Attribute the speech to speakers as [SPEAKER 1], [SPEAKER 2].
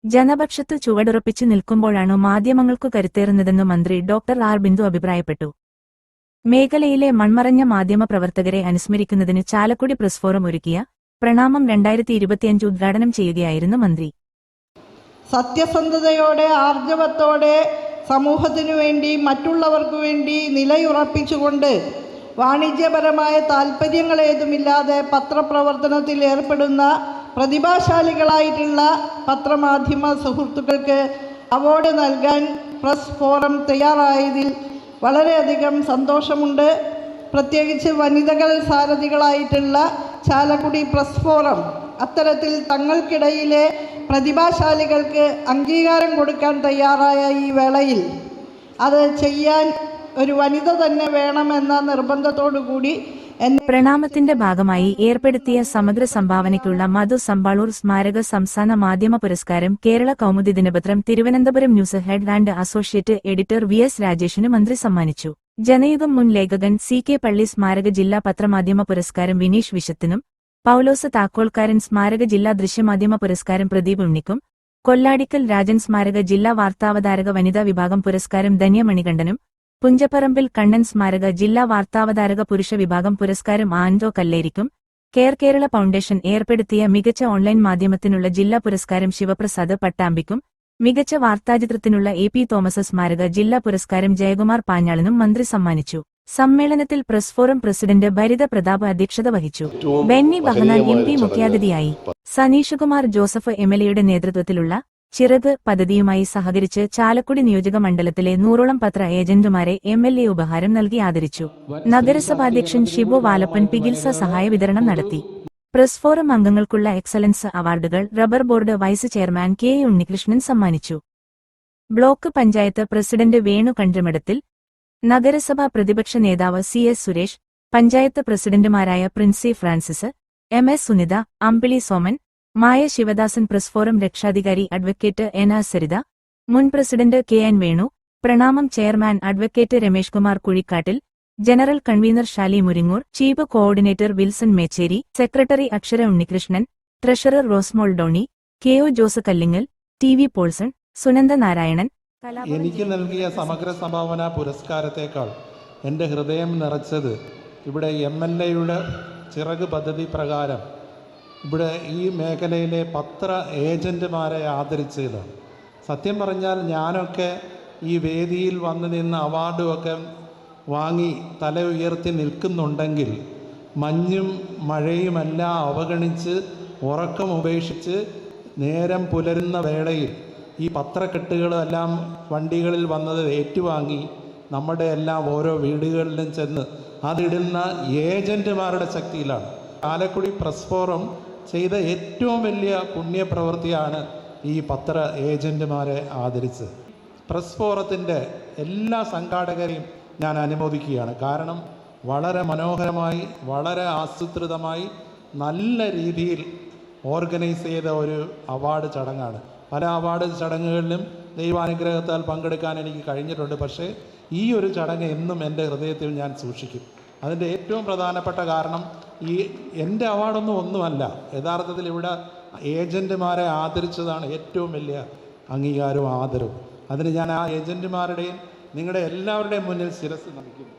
[SPEAKER 1] ജനപക്ഷത്ത് ചുവടുറപ്പിച്ചു നിൽക്കുമ്പോഴാണ് മാധ്യമങ്ങൾക്കു കരുത്തേറുന്നതെന്ന് മന്ത്രി doctor R Bindu അഭിപ്രായപ്പെട്ടു. മേഖലയിലെ മൺമറഞ്ഞ മാധ്യമ പ്രവർത്തകരെ അനുസ്മരിക്കുന്നതിന് ചാലക്കുടി പ്രസ് ഫോറം ഒരുക്കിയ പ്രണാമം 2025 ഉദ്ഘാടനം ചെയ്യുകയായിരുന്നു മന്ത്രി.
[SPEAKER 2] സത്യസന്ധതയോടെ ആർജവത്തോടെ സമൂഹത്തിനു വേണ്ടി മറ്റുള്ളവർക്കു വേണ്ടി നിലയുറപ്പിച്ചുകൊണ്ട് വാണിജ്യപരമായ താൽപ്പര്യങ്ങളേതുമില്ലാതെ പത്രപ്രവർത്തനത്തിൽ ഏർപ്പെടുന്ന പ്രതിഭാശാലികളായിട്ടുള്ള പത്രമാധ്യമ സുഹൃത്തുക്കൾക്ക് അവാർഡ് നൽകാൻ പ്രസ് ഫോറം തയ്യാറായതിൽ വളരെയധികം സന്തോഷമുണ്ട്. പ്രത്യേകിച്ച് വനിതകൾ സാരഥികളായിട്ടുള്ള ചാലക്കുടി പ്രസ് ഫോറം അത്തരത്തിൽ തങ്ങൾക്കിടയിലെ പ്രതിഭാശാലികൾക്ക് അംഗീകാരം കൊടുക്കാൻ തയ്യാറായ ഈ വേളയിൽ അത് ചെയ്യാൻ ഒരു വനിത തന്നെ വേണമെന്ന നിർബന്ധത്തോടുകൂടി
[SPEAKER 1] പ്രണാമത്തിന്റെ ഭാഗമായി ഏർപ്പെടുത്തിയ സമഗ്ര സംഭാവനയ്ക്കുള്ള മധു സമ്പാളൂർ സ്മാരക സംസ്ഥാന മാധ്യമ പുരസ്കാരം കേരള കൗമുദി ദിനപത്രം Thiruvananthapuram news head and associate editor VS രാജേഷിന് മന്ത്രി സമ്മാനിച്ചു. ജനയുഗം മുൻ ലേഖകൻ CK പള്ളി സ്മാരക ജില്ലാ പത്രമാധ്യമ പുരസ്കാരം വിനീഷ് വിശത്തിനും, പൌലോസ് താക്കോൽക്കാരൻ സ്മാരക ജില്ലാ ദൃശ്യമാധ്യമ പുരസ്കാരം പ്രദീപ് ഉണ്ണിക്കും, കൊല്ലാടിക്കൽ രാജൻ സ്മാരക ജില്ലാ വാർത്താവതാരക വനിതാ വിഭാഗം പുരസ്കാരം ധന്യ മണികണ്ഠനും, പുഞ്ചപ്പറമ്പിൽ കണ്ണൻ സ്മാരക ജില്ലാ വാർത്താവതാരക പുരുഷ വിഭാഗം പുരസ്കാരം ആൻഡോ കല്ലേരിക്കും, കെയർ കേരള ഫൗണ്ടേഷൻ ഏർപ്പെടുത്തിയ മികച്ച ഓൺലൈൻ മാധ്യമത്തിനുള്ള ജില്ലാ പുരസ്കാരം ശിവപ്രസാദ് പട്ടാമ്പിക്കും, മികച്ച വാർത്താചിത്രത്തിനുള്ള AP തോമസ് സ്മാരക ജില്ലാ പുരസ്കാരം ജയകുമാർ പാഞ്ഞാളിനും മന്ത്രി സമ്മാനിച്ചു. സമ്മേളനത്തിൽ press forum president Bharitha Pratap അധ്യക്ഷത വഹിച്ചു. ബെന്നി ബഹനാൻ MP മുഖ്യാതിഥിയായി. സനീഷകുമാർ ജോസഫ് MLAയുടെ നേതൃത്വത്തിലുള്ള ചിറക് പദ്ധതിയുമായി സഹകരിച്ച് ചാലക്കുടി നിയോജക മണ്ഡലത്തിലെ 100ഓളം പത്ര ഏജന്റുമാരെ MLA ഉപഹാരം നൽകി ആദരിച്ചു. നഗരസഭാധ്യക്ഷൻ ഷിബു വാലപ്പൻ പിഗിൽസ സഹായ വിതരണം നടത്തി. പ്രസ് ഫോറം അംഗങ്ങൾക്കുള്ള എക്സലൻസ് അവാർഡുകൾ rubber board vice chairman KA Unnikrishnan സമ്മാനിച്ചു. ബ്ലോക്ക് പഞ്ചായത്ത് പ്രസിഡന്റ് വേണു കണ്ഠമഠത്തിൽ, നഗരസഭാ പ്രതിപക്ഷ നേതാവ് CS സുരേഷ്, പഞ്ചായത്ത് പ്രസിഡന്റുമാരായ Princy Francis, MS Sunitha, Ambili Soman, Maya Sivadasan, press forum രക്ഷാധികാരി അഡ്വക്കേറ്റ് NR സരിത, മുൻ president KN Venu, Pranamam chairman advocate Ramesh Kumar Kuzhikkattil, general convener Shali Muringoor, chief coordinator Wilson Mecheri, secretary Akshara Unnikrishnan, treasurer Rosemol Doni, KO Jose Kallingal, TV Paulson, Sunanda Narayanan.
[SPEAKER 3] എനിക്ക് നൽകിയ സമഗ്ര സംഭാവന പുരസ്കാരത്തേക്കാൾ എൻ്റെ ഹൃദയം നിറച്ചത് ഇവിടെ MLAയുടെ ചിറക് പദ്ധതി പ്രകാരം ഇവിടെ ഈ മേഖലയിലെ പത്ര ഏജന്റുമാരെ ആദരിച്ചതാണ്. സത്യം പറഞ്ഞാൽ ഞാനൊക്കെ ഈ വേദിയിൽ വന്നു നിന്ന് അവാർഡുമൊക്കെ വാങ്ങി തല ഉയർത്തി നിൽക്കുന്നുണ്ടെങ്കിൽ മഞ്ഞും മഴയുമെല്ലാം അവഗണിച്ച് ഉറക്കം ഉപേക്ഷിച്ച് നേരം പുലരുന്ന വേളയിൽ ഈ പത്രക്കെട്ടുകളെല്ലാം വണ്ടികളിൽ വന്നത് ഏറ്റുവാങ്ങി നമ്മുടെ എല്ലാം ഓരോ വീടുകളിലും ചെന്ന് അതിടുന്ന ഏജന്റുമാരുടെ ശക്തിയിലാണ്. ചാലക്കുടി പ്രസ് ഫോറം ചെയ്ത ഏറ്റവും വലിയ പുണ്യപ്രവൃത്തിയാണ് ഈ പത്ര ഏജന്റുമാരെ ആദരിച്ചത്. പ്രസ് ഫോറത്തിൻ്റെ എല്ലാ സംഘാടകരെയും ഞാൻ അനുമോദിക്കുകയാണ്. കാരണം വളരെ മനോഹരമായി, വളരെ ആസൂത്രിതമായി, നല്ല രീതിയിൽ ഓർഗനൈസ് ചെയ്ത ഒരു അവാർഡ് ചടങ്ങാണ്. പല അവാർഡ് ചടങ്ങുകളിലും ദൈവാനുഗ്രഹത്താൽ പങ്കെടുക്കാൻ എനിക്ക് കഴിഞ്ഞിട്ടുണ്ട്. പക്ഷേ ഈ ഒരു ചടങ്ങ് എന്നും എൻ്റെ ഹൃദയത്തിൽ ഞാൻ സൂക്ഷിക്കും. അതിൻ്റെ ഏറ്റവും പ്രധാനപ്പെട്ട കാരണം ഈ എൻ്റെ ഒന്നുമല്ല, യഥാർത്ഥത്തിൽ ഇവിടെ ഏജൻറ്റുമാരെ ആദരിച്ചതാണ് ഏറ്റവും വലിയ അംഗീകാരവും ആദരവും. അതിന് ഞാൻ ആ ഏജൻറ്റുമാരുടെയും നിങ്ങളുടെ എല്ലാവരുടെയും മുന്നിൽ ശിരസ്സ് നമിക്കുന്നു.